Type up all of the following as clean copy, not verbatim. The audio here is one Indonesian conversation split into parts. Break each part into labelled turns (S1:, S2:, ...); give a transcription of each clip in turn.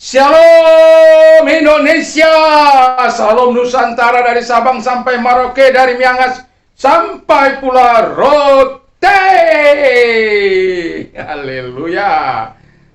S1: Shalom Indonesia, salam Nusantara dari Sabang sampai Merauke, dari Miangas sampai Pulau Rote. Haleluya.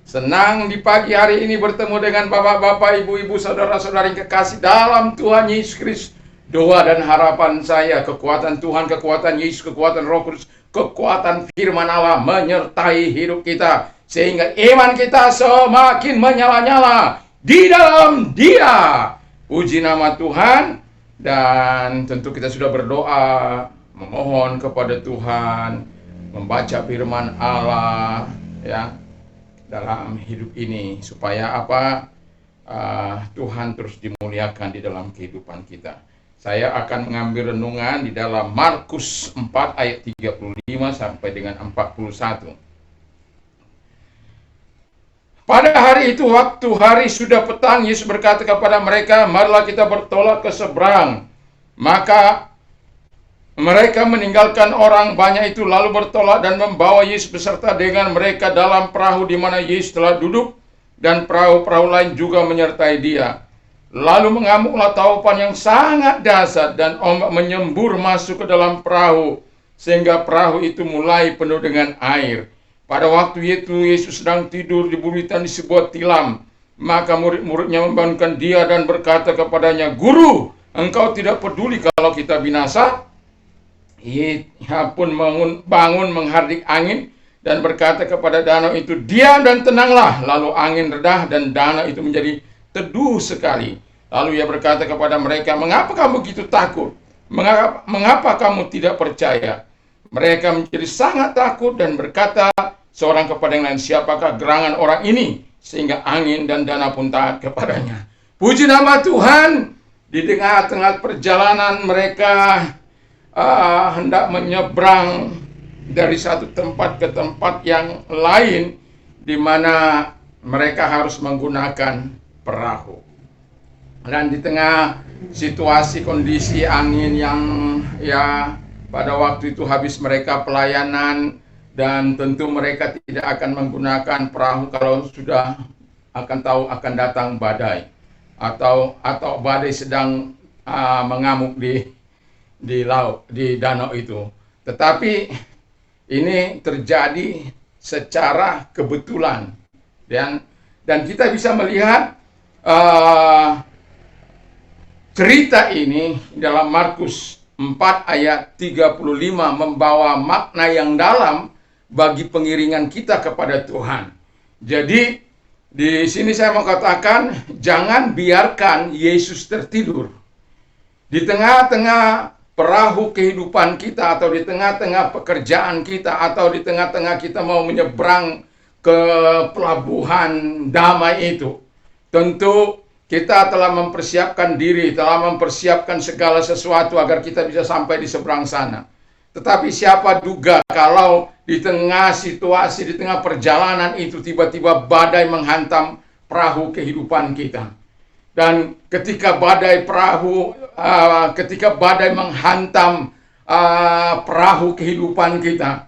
S1: Senang di pagi hari ini bertemu dengan bapak-bapak, ibu-ibu, saudara-saudari kekasih dalam Tuhan Yesus Kristus. Doa dan harapan saya, kekuatan Tuhan, kekuatan Yesus, kekuatan Roh Kudus, kekuatan firman Allah menyertai hidup kita, sehingga iman kita semakin menyala-nyala di dalam Dia. Puji nama Tuhan. Dan tentu kita sudah berdoa, memohon kepada Tuhan, membaca firman Allah ya dalam hidup ini, supaya apa? Tuhan terus dimuliakan di dalam kehidupan kita. Saya akan mengambil renungan di dalam Markus 4 ayat 35 sampai dengan 41. Pada hari itu, waktu hari sudah petang, Yesus berkata kepada mereka, "Marilah kita bertolak ke seberang." Maka mereka meninggalkan orang banyak itu, lalu bertolak dan membawa Yesus beserta dengan mereka dalam perahu di mana Yesus telah duduk, dan perahu-perahu lain juga menyertai Dia. Lalu mengamuklah taupan yang sangat dahsyat, dan ombak menyembur masuk ke dalam perahu, sehingga perahu itu mulai penuh dengan air. Pada waktu itu Yesus sedang tidur di buritan di sebuah tilam. Maka murid-muridnya membangunkan Dia dan berkata kepadanya, "Guru, Engkau tidak peduli kalau kita binasa?" Ia pun bangun menghardik angin dan berkata kepada danau itu, "Diam dan tenanglah." Lalu angin redah dan danau itu menjadi teduh sekali. Lalu Ia berkata kepada mereka, "Mengapa kamu begitu takut? Mengapa kamu tidak percaya?" Mereka menjadi sangat takut dan berkata seorang kepada yang lain, "Siapakah gerangan orang ini sehingga angin dan danau pun taat kepadanya?" Puji nama Tuhan. Di tengah-tengah perjalanan mereka hendak menyeberang dari satu tempat ke tempat yang lain, di mana mereka harus menggunakan perahu. Dan di tengah situasi kondisi angin yang pada waktu itu habis mereka pelayanan, dan tentu mereka tidak akan menggunakan perahu kalau sudah akan tahu akan datang badai atau badai sedang mengamuk di laut, di danau itu. Tetapi ini terjadi secara kebetulan, dan kita bisa melihat cerita ini dalam Markus 4 ayat 35 membawa makna yang dalam bagi pengiringan kita kepada Tuhan. Jadi di sini saya mau katakan, jangan biarkan Yesus tertidur. Di tengah-tengah perahu kehidupan kita, atau di tengah-tengah pekerjaan kita, atau di tengah-tengah kita mau menyeberang ke pelabuhan damai itu, tentu kita telah mempersiapkan diri, telah mempersiapkan segala sesuatu agar kita bisa sampai di seberang sana. Tetapi siapa duga kalau di tengah situasi, di tengah perjalanan itu tiba-tiba badai menghantam perahu kehidupan kita. Dan ketika badai menghantam perahu kehidupan kita,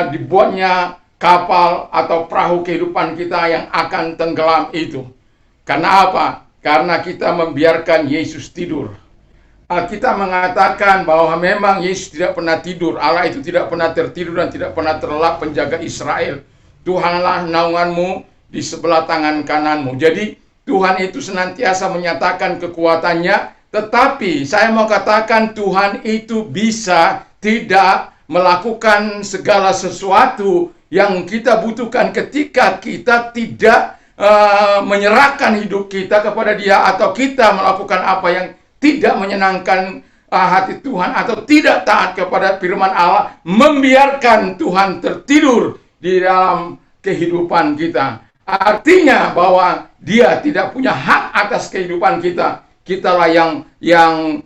S1: dibuatnya kapal atau perahu kehidupan kita yang akan tenggelam itu. Karena apa? Karena kita membiarkan Yesus tidur. Kita mengatakan bahwa memang Yesus tidak pernah tidur. Allah itu tidak pernah tertidur dan tidak pernah terlelap penjaga Israel. Tuhanlah naunganmu di sebelah tangan kananmu. Jadi Tuhan itu senantiasa menyatakan kekuatannya. Tetapi saya mau katakan, Tuhan itu bisa tidak melakukan segala sesuatu yang kita butuhkan ketika kita tidak menyerahkan hidup kita kepada Dia, atau kita melakukan apa yang tidak menyenangkan hati Tuhan, atau tidak taat kepada firman Allah, membiarkan Tuhan tertidur di dalam kehidupan kita. Artinya bahwa Dia tidak punya hak atas kehidupan kita. Kitalah yang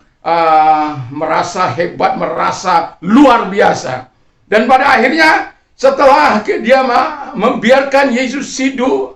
S1: merasa hebat, merasa luar biasa. Dan pada akhirnya setelah Dia membiarkan Yesus hidup,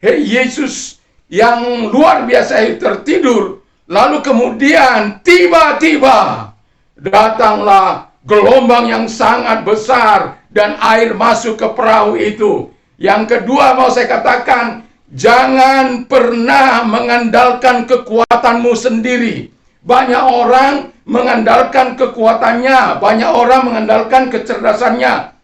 S1: Yesus yang luar biasa itu tertidur, lalu kemudian tiba-tiba datanglah gelombang yang sangat besar dan air masuk ke perahu itu. Yang kedua mau saya katakan, Jangan pernah mengandalkan kekuatanmu sendiri. Banyak orang mengandalkan kekuatannya, banyak orang mengandalkan kecerdasannya,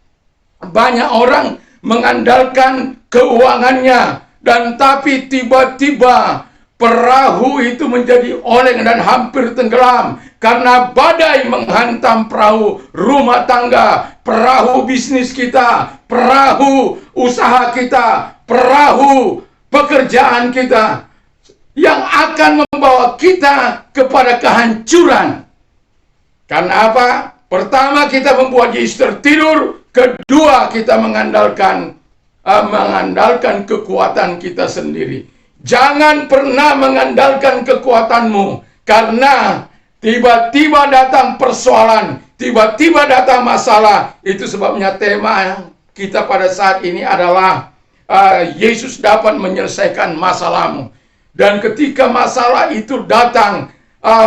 S1: banyak orang mengandalkan keuangannya, dan tapi tiba-tiba perahu itu menjadi oleng dan hampir tenggelam karena badai menghantam perahu rumah tangga, perahu bisnis kita, perahu usaha kita, perahu pekerjaan kita, yang akan membawa kita kepada kehancuran. Karena apa? Pertama, kita membuat Yesus tertidur. Kedua, kita mengandalkan kekuatan kita sendiri. Jangan pernah mengandalkan kekuatanmu, karena tiba-tiba datang persoalan, tiba-tiba datang masalah. Itu sebabnya tema kita pada saat ini adalah Yesus dapat menyelesaikan masalahmu. Dan ketika masalah itu datang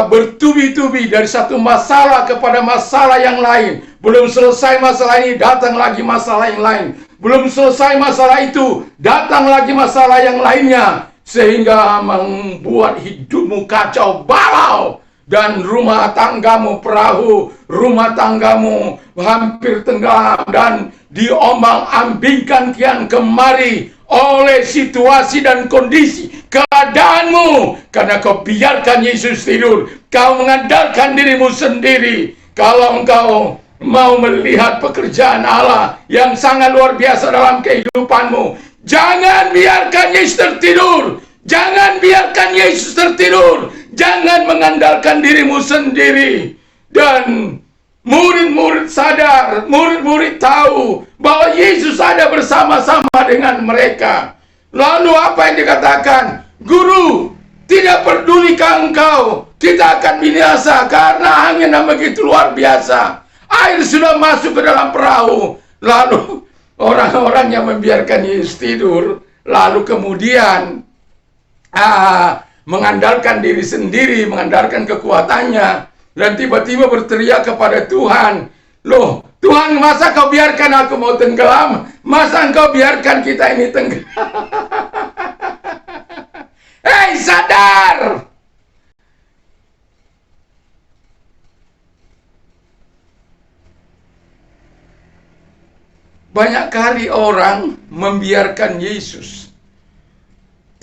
S1: bertubi-tubi dari satu masalah kepada masalah yang lain, belum selesai masalah ini, datang lagi masalah yang lain. Belum selesai masalah itu, datang lagi masalah yang lainnya, sehingga membuat hidupmu kacau balau. Dan rumah tanggamu, perahu rumah tanggamu hampir tenggelam dan diombang-ambingkan kian kemari oleh situasi dan kondisi keadaanmu, karena kau biarkan Yesus tidur. Kau mengandalkan dirimu sendiri. Kalau engkau mau melihat pekerjaan Allah yang sangat luar biasa dalam kehidupanmu, jangan biarkan Yesus tertidur. Jangan biarkan Yesus tertidur. Jangan mengandalkan dirimu sendiri. Dan murid-murid sadar, murid-murid tahu bahwa Yesus ada bersama-sama dengan mereka. Lalu apa yang dikatakan? Guru, tidak pedulikah engkau kita akan binasa karena angin yang begitu luar biasa? Air sudah masuk ke dalam perahu. Lalu orang-orang yang membiarkan Yesus tidur, lalu kemudian mengandalkan diri sendiri, mengandalkan kekuatannya, dan tiba-tiba berteriak kepada Tuhan, loh Tuhan, masa kau biarkan aku mau tenggelam? Masa engkau biarkan kita ini tenggelam? Hei, sadar! Banyak kali orang membiarkan Yesus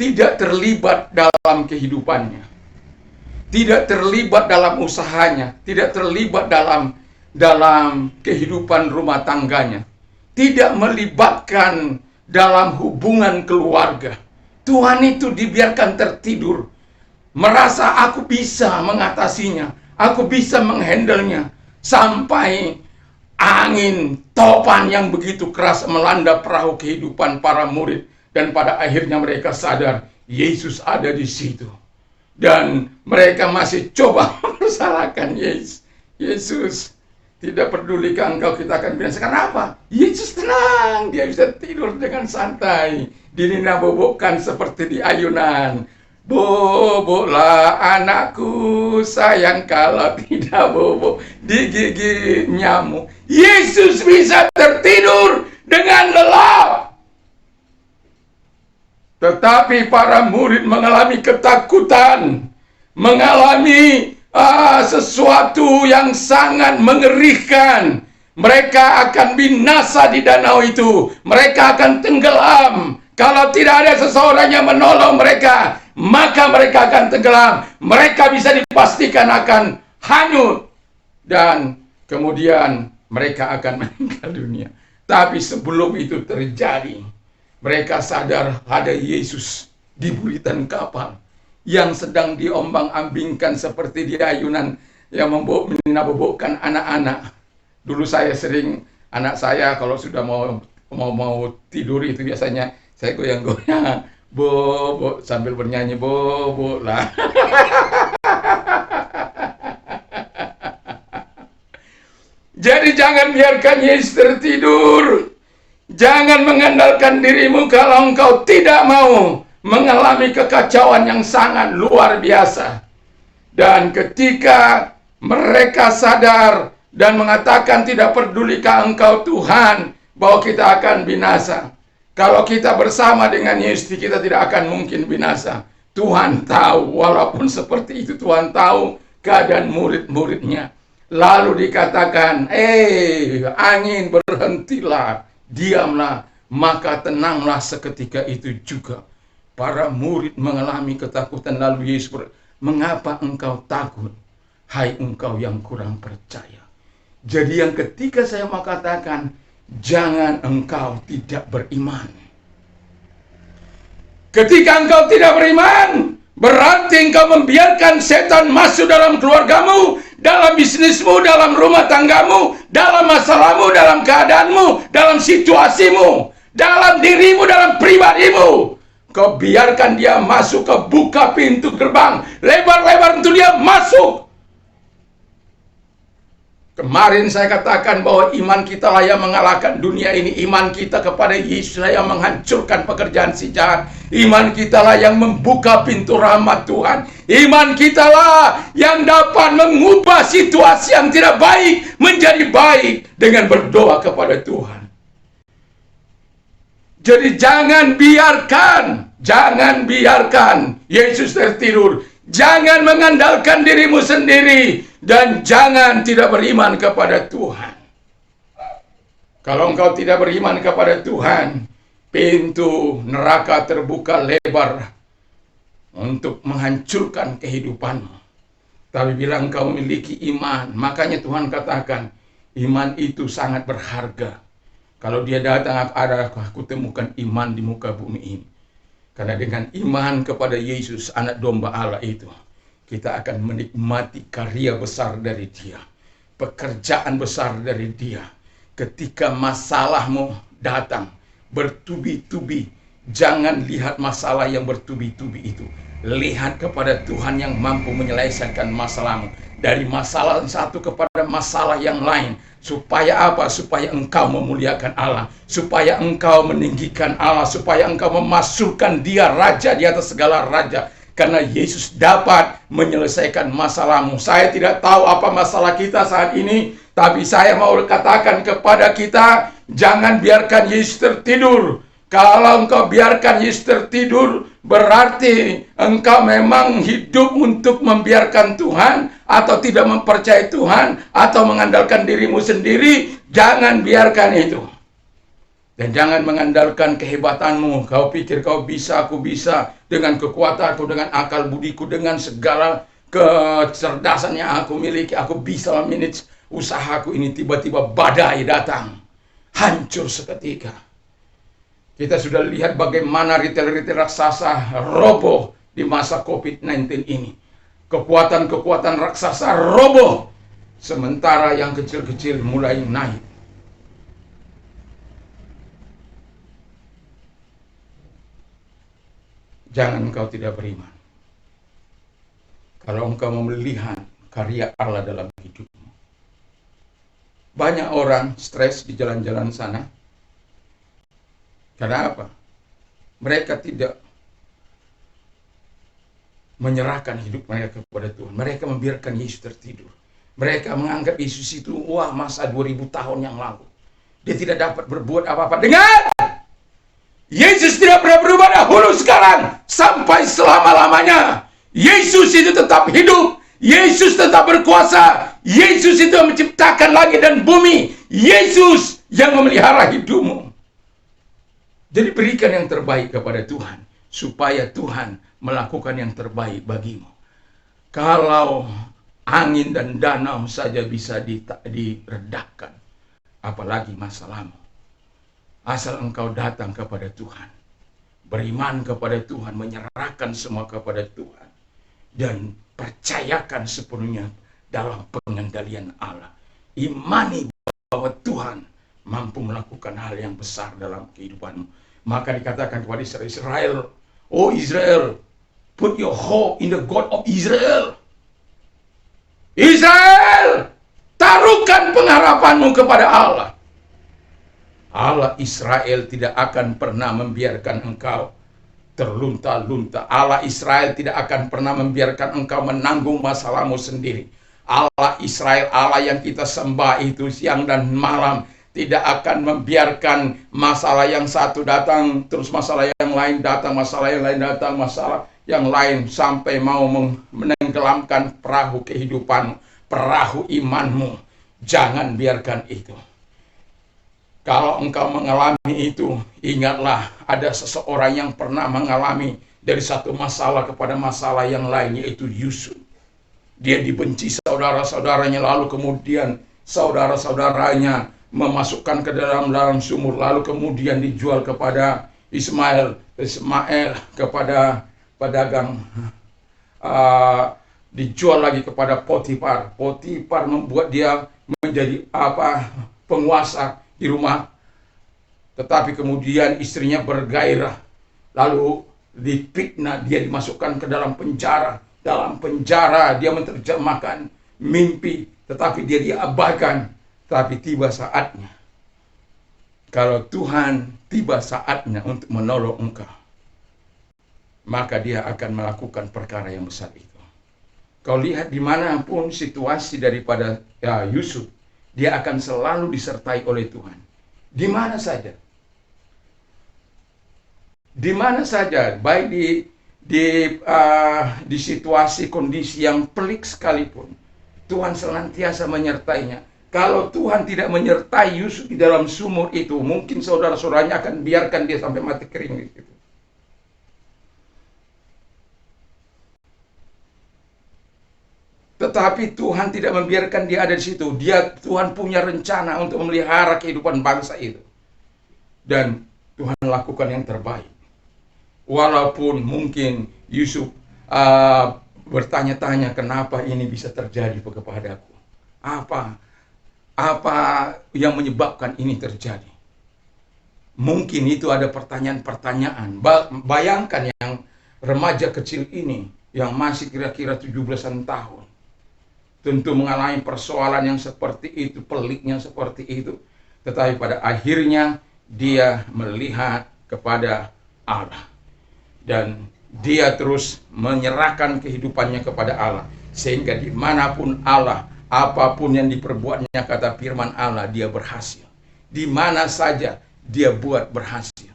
S1: tidak terlibat dalam kehidupannya, tidak terlibat dalam usahanya, tidak terlibat dalam kehidupan rumah tangganya, tidak melibatkan dalam hubungan keluarga. Tuhan itu dibiarkan tertidur, merasa aku bisa mengatasinya, aku bisa menghandlenya, sampai angin topan yang begitu keras melanda perahu kehidupan para murid. Dan pada akhirnya mereka sadar Yesus ada di situ. Dan mereka masih coba mempersalahkan Yesus. Yesus, tidak pedulikah engkau kita akan binasa? Kenapa? Yesus tenang, dia bisa tidur dengan santai. Dinina-bobokkan seperti di ayunan. Boboklah anakku sayang, kalau tidak bobok digigit nyamuk. Yesus bisa tertidur dengan lelap. Tetapi para murid mengalami ketakutan, mengalami sesuatu yang sangat mengerikan. Mereka akan binasa di danau itu. Mereka akan tenggelam. Kalau tidak ada seseorang yang menolong mereka, maka mereka akan tenggelam. Mereka bisa dipastikan akan hanyut. Dan kemudian mereka akan meninggal dunia. Tapi sebelum itu terjadi, mereka sadar ada Yesus di buritan kapal yang sedang diombang-ambingkan seperti di ayunan yang menabobokkan anak-anak. Dulu saya sering, anak saya kalau sudah mau tidur itu biasanya saya goyang-goyang, bobo, sambil bernyanyi, bobo lah. Jadi jangan biarkan Yesus tertidur. Jangan mengandalkan dirimu kalau engkau tidak mau mengalami kekacauan yang sangat luar biasa. Dan ketika mereka sadar dan mengatakan tidak pedulikah engkau Tuhan bahwa kita akan binasa. Kalau kita bersama dengan Yesus, kita tidak akan mungkin binasa. Tuhan tahu, walaupun seperti itu Tuhan tahu keadaan murid-muridnya. Lalu dikatakan, angin berhentilah, diamlah, maka tenanglah seketika itu juga. Para murid mengalami ketakutan, lalu Yesus mengapa engkau takut, hai engkau yang kurang percaya. Jadi yang ketika saya mau katakan, jangan engkau tidak beriman. Ketika engkau tidak beriman, berarti engkau membiarkan setan masuk dalam keluargamu, dalam bisnismu, dalam rumah tanggamu, dalam masalahmu, dalam keadaanmu, dalam situasimu, dalam dirimu, dalam pribadimu. Kau biarkan dia masuk, kau buka pintu gerbang lebar-lebar untuk dia masuk. Kemarin saya katakan bahwa iman kita lah yang mengalahkan dunia ini. Iman kita kepada Yesus lah yang menghancurkan pekerjaan si jahat. Iman kita lah yang membuka pintu rahmat Tuhan. Iman kita lah yang dapat mengubah situasi yang tidak baik menjadi baik dengan berdoa kepada Tuhan. Jadi jangan biarkan Yesus tertidur. Jangan mengandalkan dirimu sendiri, dan jangan tidak beriman kepada Tuhan. Kalau engkau tidak beriman kepada Tuhan, pintu neraka terbuka lebar untuk menghancurkan kehidupanmu. Tapi bila engkau memiliki iman, makanya Tuhan katakan, iman itu sangat berharga. Kalau dia datang, adakah aku temukan iman di muka bumi ini? Karena dengan iman kepada Yesus, anak domba Allah itu, kita akan menikmati karya besar dari dia, pekerjaan besar dari dia. Ketika masalahmu datang bertubi-tubi, jangan lihat masalah yang bertubi-tubi itu. Lihat kepada Tuhan yang mampu menyelesaikan masalahmu. Dari masalah satu kepada masalah yang lain. Supaya apa? Supaya engkau memuliakan Allah. Supaya engkau meninggikan Allah. Supaya engkau memasukkan dia raja di atas segala raja. Karena Yesus dapat menyelesaikan masalahmu. Saya tidak tahu apa masalah kita saat ini. Tapi saya mau katakan kepada kita, jangan biarkan Yesus tertidur. Kalau engkau biarkan Yesus tertidur, berarti engkau memang hidup untuk membiarkan Tuhan, atau tidak mempercayai Tuhan, atau mengandalkan dirimu sendiri. Jangan biarkan itu. Dan jangan mengandalkan kehebatanmu. Kau pikir kau bisa, aku bisa, dengan kekuatanku, dengan akal budiku, dengan segala kecerdasan yang aku miliki, aku bisa memanage usahaku ini. Tiba-tiba badai datang, hancur seketika. Kita sudah lihat bagaimana retail-retail raksasa roboh di masa COVID-19 ini. Kekuatan-kekuatan raksasa roboh, sementara yang kecil-kecil mulai naik. Jangan engkau tidak beriman. Kalau engkau melihat karya Allah dalam hidupmu. Banyak orang stres di jalan-jalan sana. Karena apa? Mereka tidak menyerahkan hidup mereka kepada Tuhan. Mereka membiarkan Yesus tertidur. Mereka menganggap Yesus itu, wah, masa 2000 tahun yang lalu. Dia tidak dapat berbuat apa-apa. Dengar! Yesus tidak pernah berubah dahulu, sekarang, sampai selama-lamanya. Yesus itu tetap hidup. Yesus tetap berkuasa. Yesus itu yang menciptakan langit dan bumi. Yesus yang memelihara hidupmu. Jadi berikan yang terbaik kepada Tuhan, supaya Tuhan melakukan yang terbaik bagimu. Kalau angin dan danau saja bisa diredakan, apalagi masalahmu. Asal engkau datang kepada Tuhan, beriman kepada Tuhan, menyerahkan semua kepada Tuhan, dan percayakan sepenuhnya dalam pengendalian Allah. Imani bahwa Tuhan mampu melakukan hal yang besar dalam kehidupanmu. Maka dikatakan kepada Israel, oh Israel, put your hope in the God of Israel. Israel, taruhkan pengharapanmu kepada Allah. Allah Israel tidak akan pernah membiarkan engkau terlunta-lunta. Allah Israel tidak akan pernah membiarkan engkau menanggung masalahmu sendiri. Allah Israel, Allah yang kita sembah itu siang dan malam, tidak akan membiarkan masalah yang satu datang, terus masalah yang lain datang, masalah yang lain datang, masalah yang lain sampai mau menenggelamkan perahu kehidupan, perahu imanmu. Jangan biarkan itu. Kalau engkau mengalami itu, ingatlah ada seseorang yang pernah mengalami dari satu masalah kepada masalah yang lain, yaitu Yusuf. Dia dibenci saudara-saudaranya, lalu kemudian saudara-saudaranya memasukkan ke dalam sumur, lalu kemudian dijual kepada Ismail kepada pedagang, dijual lagi kepada Potifar. Potifar membuat dia menjadi penguasa di rumah, tetapi kemudian istrinya bergairah, lalu difitnah, dia dimasukkan ke dalam penjara. Dalam penjara dia menerjemahkan mimpi, tetapi dia diabaikan. Tapi tiba saatnya, kalau Tuhan tiba saatnya untuk menolong engkau, maka dia akan melakukan perkara yang besar itu. Kau lihat dimanapun situasi daripada Yusuf, dia akan selalu disertai oleh Tuhan. Di mana saja. Di mana saja, baik di situasi kondisi yang pelik sekalipun, Tuhan senantiasa menyertainya. Kalau Tuhan tidak menyertai Yusuf di dalam sumur itu, mungkin saudara-saudaranya akan biarkan dia sampai mati kering di situ. Tetapi Tuhan tidak membiarkan dia ada di situ. Tuhan punya rencana untuk memelihara kehidupan bangsa itu. Dan Tuhan lakukan yang terbaik. Walaupun mungkin Yusuf bertanya-tanya, kenapa ini bisa terjadi kepadaku? Apa yang menyebabkan ini terjadi? Mungkin itu ada pertanyaan-pertanyaan. Bayangkan yang remaja kecil ini, yang masih kira-kira 17-an tahun, tentu mengalami persoalan yang seperti itu, peliknya seperti itu. Tetapi pada akhirnya dia melihat kepada Allah. Dan dia terus menyerahkan kehidupannya kepada Allah. Sehingga dimanapun Allah, apapun yang diperbuatnya, kata firman Allah, dia berhasil. Di mana saja dia buat berhasil.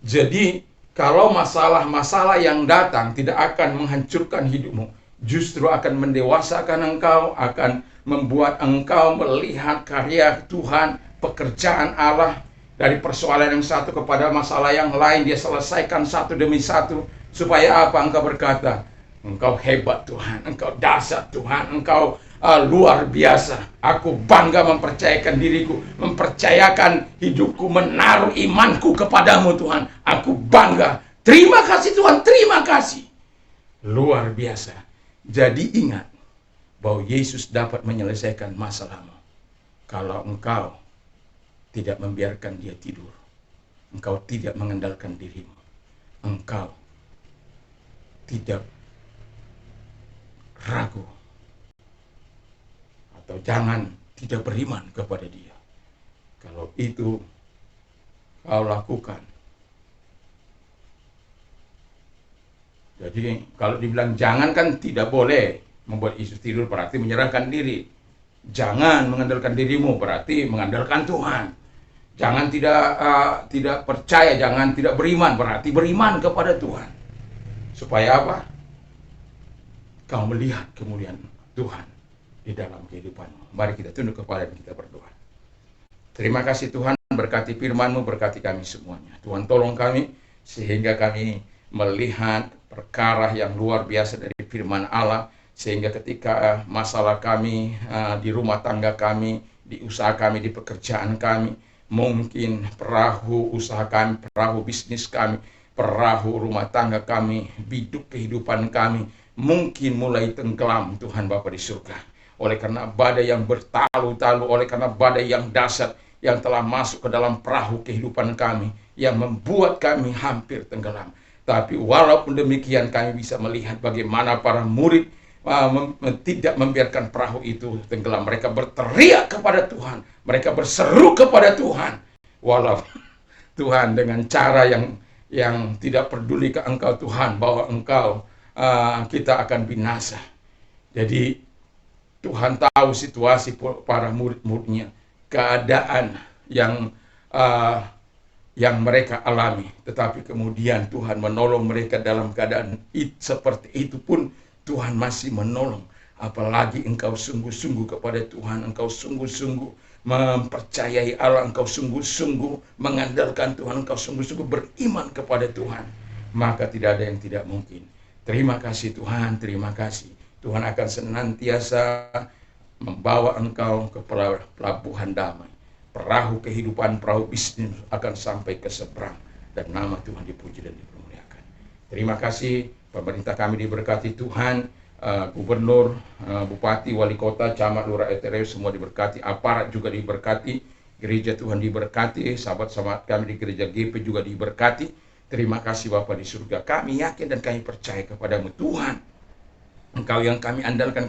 S1: Jadi kalau masalah-masalah yang datang tidak akan menghancurkan hidupmu, justru akan mendewasakan engkau, akan membuat engkau melihat karya Tuhan, pekerjaan Allah. Dari persoalan yang satu kepada masalah yang lain, dia selesaikan satu demi satu. Supaya apa? Engkau berkata, engkau hebat Tuhan, engkau dahsyat Tuhan, engkau luar biasa. Aku bangga mempercayakan diriku, mempercayakan hidupku, menaruh imanku kepadamu Tuhan. Aku bangga. Terima kasih Tuhan, terima kasih. Luar biasa. Jadi ingat bahwa Yesus dapat menyelesaikan masalahmu. Kalau engkau tidak membiarkan dia tidur, engkau tidak mengandalkan dirimu, engkau tidak ragu, atau jangan tidak beriman kepada dia. Kalau itu kau lakukan, jadi kalau dibilang jangan kan tidak boleh membuat Yesus tidur, berarti menyerahkan diri. Jangan mengandalkan dirimu, berarti mengandalkan Tuhan. Jangan tidak percaya, jangan tidak beriman, berarti beriman kepada Tuhan. Supaya apa? Kau melihat kemuliaan Tuhan di dalam kehidupanmu. Mari kita tunduk kepala dan kita berdoa. Terima kasih Tuhan, berkati firman-Mu, berkati kami semuanya. Tuhan tolong kami, sehingga kami melihat perkara yang luar biasa dari firman Allah, sehingga ketika masalah kami di rumah tangga kami, di usaha kami, di pekerjaan kami, mungkin perahu usaha kami, perahu bisnis kami, perahu rumah tangga kami, biduk kehidupan kami, mungkin mulai tenggelam Tuhan Bapa di surga. Oleh karena badai yang bertalu-talu, oleh karena badai yang dahsyat yang telah masuk ke dalam perahu kehidupan kami, yang membuat kami hampir tenggelam. Tapi walaupun demikian kami bisa melihat bagaimana para murid tidak membiarkan perahu itu tenggelam. Mereka berteriak kepada Tuhan, mereka berseru kepada Tuhan, walau Tuhan dengan cara yang tidak peduli ke engkau Tuhan, bahwa engkau kita akan binasa. Jadi Tuhan tahu situasi para murid-muridnya, keadaan yang uh, yang mereka alami. Tetapi kemudian Tuhan menolong mereka dalam keadaan seperti itu pun Tuhan masih menolong. Apalagi engkau sungguh-sungguh kepada Tuhan, engkau sungguh-sungguh mempercayai Allah, engkau sungguh-sungguh mengandalkan Tuhan, engkau sungguh-sungguh beriman kepada Tuhan, maka tidak ada yang tidak mungkin. Terima kasih Tuhan, terima kasih. Tuhan akan senantiasa membawa engkau ke pelabuhan damai. Perahu kehidupan, perahu bisnis akan sampai ke seberang, dan nama Tuhan dipuji dan dipermuliakan. Terima kasih, pemerintah kami diberkati Tuhan, gubernur, bupati, wali kota, camat, lurah, RT, semua diberkati, aparat juga diberkati, gereja Tuhan diberkati, sahabat-sahabat kami di gereja GP juga diberkati. Terima kasih Bapa di surga. Kami yakin dan kami percaya kepadamu Tuhan. Engkau yang kami andalkan,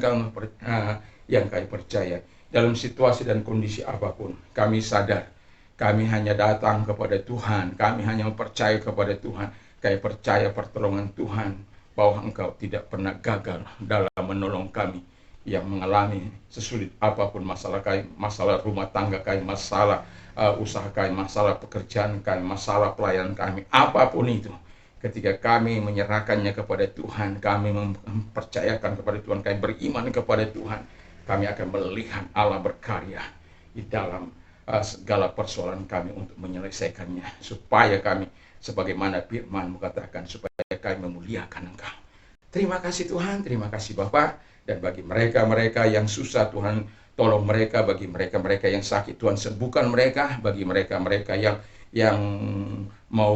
S1: yang kami percaya. Dalam situasi dan kondisi apapun, kami sadar, kami hanya datang kepada Tuhan, kami hanya percaya kepada Tuhan, kami percaya pertolongan Tuhan, bahwa Engkau tidak pernah gagal dalam menolong kami yang mengalami sesulit apapun masalah kami, masalah rumah tangga kami, masalah usaha kami, masalah pekerjaan kami, masalah pelayanan kami, apapun itu. Ketika kami menyerahkannya kepada Tuhan, kami mempercayakan kepada Tuhan, kami beriman kepada Tuhan, kami akan melihat Allah berkarya di dalam segala persoalan kami untuk menyelesaikannya, supaya kami, sebagaimana firman-Mu katakan, supaya kami memuliakan Engkau. Terima kasih Tuhan, terima kasih Bapa. Dan bagi mereka-mereka yang susah, Tuhan tolong mereka. Bagi mereka-mereka yang sakit, Tuhan sembuhkan mereka. Bagi mereka-mereka yang mau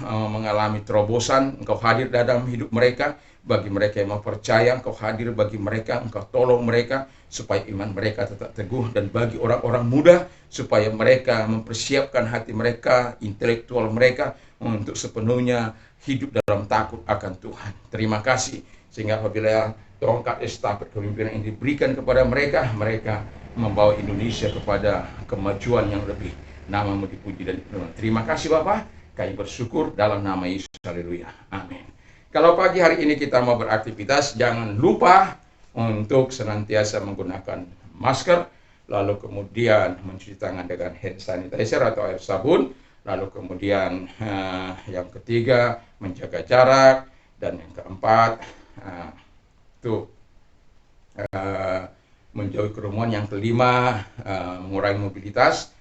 S1: mengalami terobosan, Engkau hadir dalam hidup mereka. Bagi mereka yang mau percaya, Engkau hadir bagi mereka, Engkau tolong mereka supaya iman mereka tetap teguh. Dan bagi orang-orang muda, supaya mereka mempersiapkan hati mereka, intelektual mereka, untuk sepenuhnya hidup dalam takut akan Tuhan. Terima kasih, sehingga apabila tongkat estafet kepemimpinan ini diberikan kepada mereka, mereka membawa Indonesia kepada kemajuan yang lebih. Nama-Mu dipuji dan dipermuliakan. Terima kasih Bapa, kami bersyukur dalam nama Yesus. Haleluya, amin. Kalau pagi hari ini kita mau beraktivitas, jangan lupa untuk senantiasa menggunakan masker, lalu kemudian mencuci tangan dengan hand sanitizer atau air sabun, lalu kemudian yang ketiga menjaga jarak, dan yang keempat menjauhi kerumunan, yang kelima mengurangi mobilitas,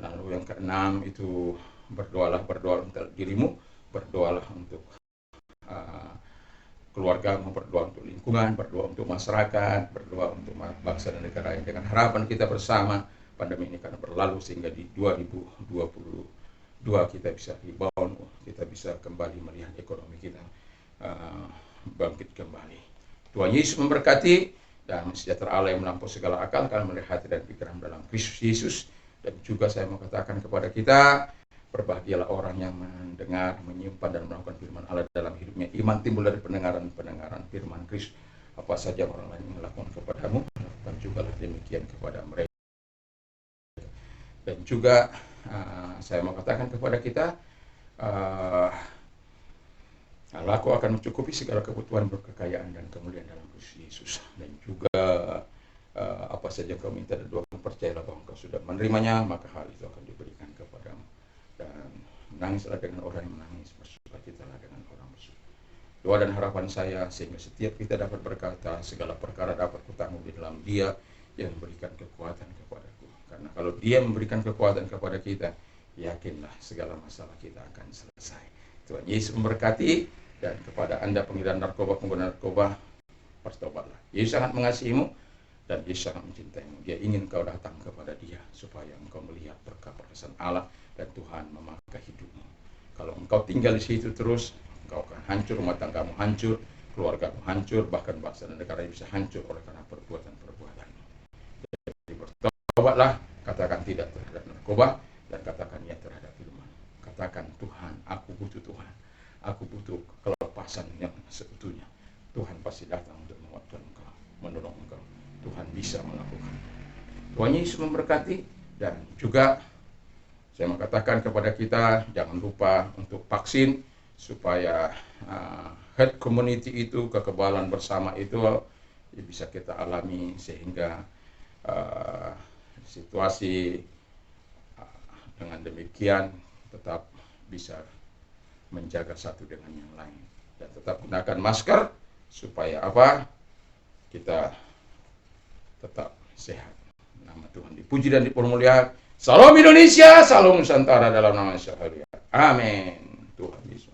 S1: lalu yang keenam itu berdoalah untuk dirimu, berdoalah untuk keluarga, berdoa untuk lingkungan, berdoa untuk masyarakat, berdoa untuk bangsa dan negara ini, dengan harapan kita bersama pandemi ini akan berlalu, sehingga di 2022 kita bisa rebound, kita bisa kembali melihat ekonomi kita bangkit kembali. Tuhan Yesus memberkati, dan sejahtera Allah yang melampaui segala akal akan melihat hati dan pikiran dalam Kristus Yesus. Dan juga saya mau katakan kepada kita, berbahagialah orang yang mendengar, menyimpan dan melakukan firman Allah dalam hidupnya. Iman timbul dari pendengaran firman Kristus. Apa saja orang lain melakukan kepadamu, lakukan juga demikian kepada mereka. Dan juga saya mau katakan kepada kita, Allahku akan mencukupi segala kebutuhan, berkekayaan dan kemuliaan dalam Kristus Yesus. Dan juga apa saja kau minta dan doakan, percayalah bahwa engkau sudah menerimanya, maka hal itu akan diberikan kepadamu. Dan menangislah dengan orang yang menangis, bersukacitalah dengan orang bersuka. Doa dan harapan saya, sehingga setiap kita dapat berkata, segala perkara dapat kutanggung di dalam Dia yang memberikan kekuatan kepadaku. Karena kalau Dia memberikan kekuatan kepada kita, yakinlah segala masalah kita akan selesai. Tuhan Yesus memberkati, dan kepada Anda penggila narkoba, pengguna narkoba, bertobatlah. Yesus sangat mengasihimu, dan Yesus sangat mencintaimu. Dia ingin kau datang kepada Dia, supaya engkau melihat berkat perkesan Allah, dan Tuhan memakai hidupmu. Kalau engkau tinggal di situ terus, engkau akan hancur, rumah tanggamu hancur, keluargamu hancur, bahkan bangsa dan negara bisa hancur oleh karena perbuatan-perbuatanmu. Jadi bertobatlah, katakan tidak terhadap narkoba, dan katakan ya terhadap firman. Katakan, Tuhan, aku butuh Tuhan. Aku butuh kelepasan yang seutuhnya. Tuhan pasti datang untuk menguatkan engkau, menolong engkau. Tuhan bisa melakukan. Tuhan Yesus memberkati, dan juga saya mengatakan kepada kita, jangan lupa untuk vaksin, supaya herd community itu, kekebalan bersama itu bisa kita alami, sehingga situasi Dengan demikian tetap bisa menjaga satu dengan yang lain. Dan tetap gunakan masker supaya apa? Kita tetap sehat. Nama Tuhan dipuji dan dipermuliakan. Salam Indonesia, salam Nusantara dalam nama Yesus. Amin. Tuhan Yesus.